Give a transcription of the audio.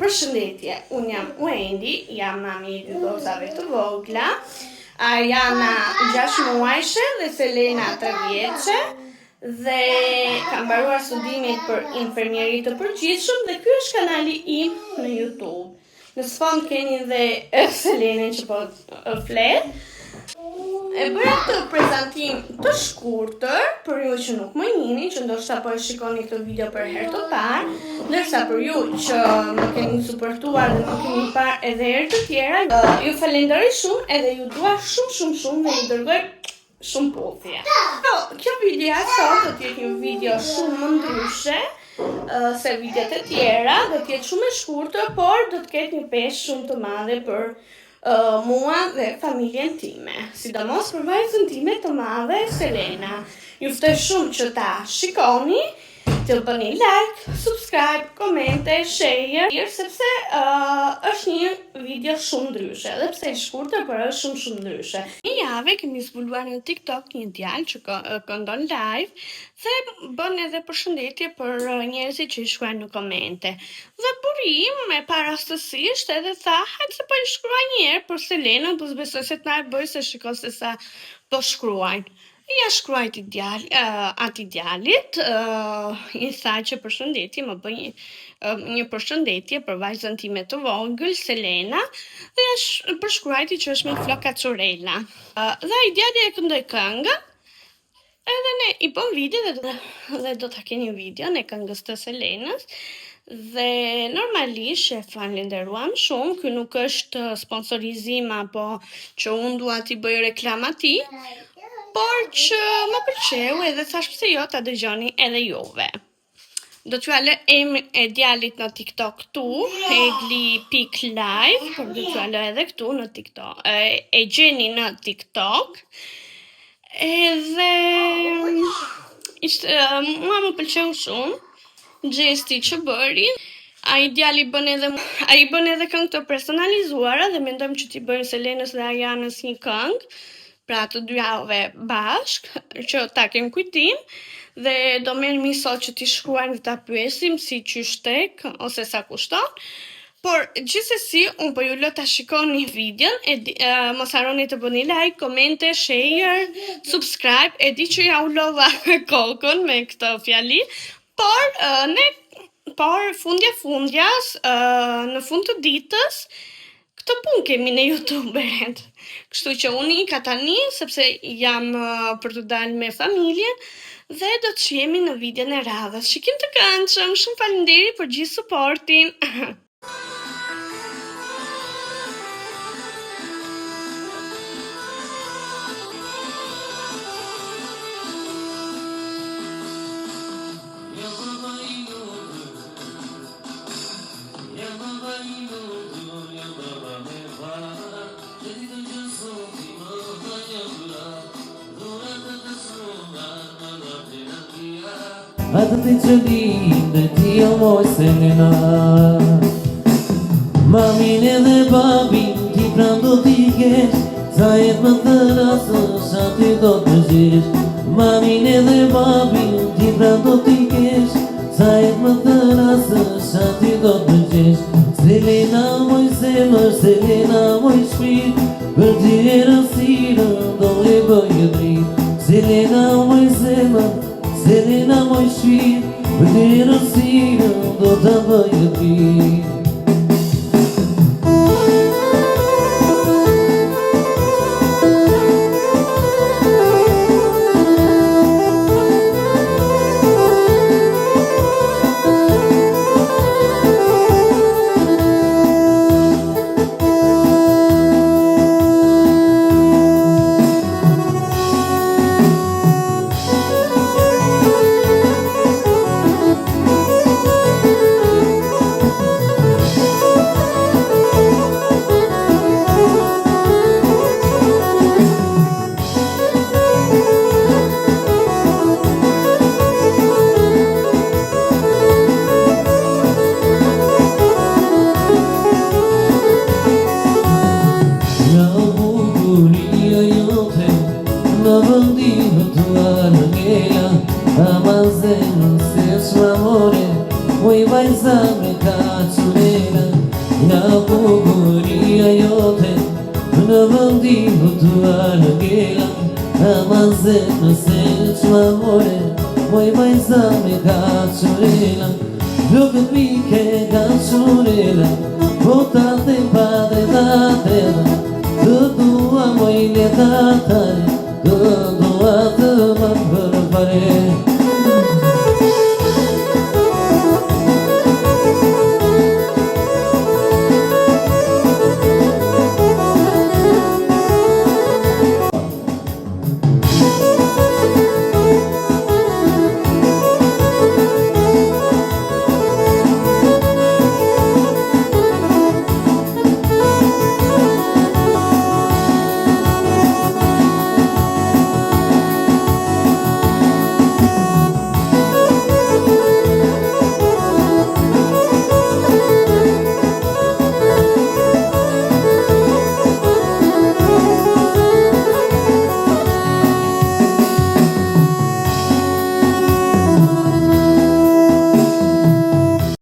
Përshëndetje, unë jam Wendy, jam mami I dy gozave të vogla. Ariana 6 muajshe dhe Selena 3 vjeçe. Dhe kam mbaruar studimit për infermieri të përgjithshëm dhe ky është kanali im në YouTube. Në sfond keni dhe Selenën që po flet. E bëra këtë prezantim të shkurtër për ju që nuk më njihni, që ndoshta po e shikoni këtë video për herë të parë, ndërsa për ju që më keni suportuar dhe më keni parë edhe herë të tjera, ju falenderoj shumë edhe ju dua shumë dhe ju dërgoj shumë puthje. Kjo video sot do të jetë një video shumë më ndryshe se videot e tjera, do të jetë shumë e shkurtër, por do të ketë një peshë shumë të madhe për mua dhe familjen time, sidomos për vajzën time të madhe, Selena. Ju ftoj shumë që ta shikoni, të bëni like, subscribe, komente, share, sepse është një video shumë ndryshe, edhe pse e shkurtër, por është shumë ndryshe. Një javë kemi zbuluar në TikTok një djalë që këndon live dhe bën edhe përshëndetje për njerëzit që I shkruajnë në komente. Dhe burim e parastësisht edhe tha, hajtë se po I shkruaj një herë për Selenën, po s'besoj se t'na e bëj se shiko se sa po shkruajnë. Ja shkruajt ati djalit, I tha që përshëndetje, më bëj një përshëndetje për vajzën time të vogël, Selena, dhe ja përshkruajti që është me floka Corella. Dhe ai djali e këndoi këngën, edhe ne I bëm video dhe do ta keni videon e këngës të Selenës. Dhe normalisht e falenderuam shumë, ky nuk është sponsorizim apo që unë dua t'i bëj reklam atij, por që më pëlqeu edhe thash pse jo ta dëgjoni edhe juve. Do t'ju lë emrin e djalit në TikTok këtu, egli.live, por do t'ju lë edhe këtu në TikTok. E gjeni në TikTok. Edhe mua më pëlqeu shumë gjesti që bëri. Ai djali bën edhe këngë të personalizuara dhe mendojmë që t'i bëjmë Selenës dhe Arianës një këngë, pra të dyave bashk, që ta kem kujtim, dhe do merremi sot që t'i shkruajmë dhe ta pyesim si qysh tek ose sa kushton. Por gjithsesi, unë po ju lë ta shikoni videon, mos harroni të bëni like, komente, share, subscribe, e di që ja u lova kokën me këtë fjali, por fundjas, në fund të ditës, këtë punë kemi në YouTuberet. Kështu që unë I ka tani, sepse jam për të dalë me familjen, dhe do të shihemi në videon e radhës. Shikim të këndshëm, shumë faleminderit për gjithë suportin. Atë të që lindë ti o moj Selena, mamin edhe babin ti pran do t'i kesh, sa jetë më të rasësh aty do të gjesh. Mamin edhe babin ti pran do t'i kesh, sa jetë më të rasësh aty do të gjesh. Selena moj zemër, Selena moj shpirt, për ti e rësirën do e bëjë drit. Selena moj zemër, Selena moj shpirt, për ti e rësirën do të bëjë drit. Nga bukuria jote në vëndim hutuar në gela Ama zemrën se ç'amore Moj vajza me kaqurela Flokët mike kaqurela Bota dhe padre da tela Të dua moj letatare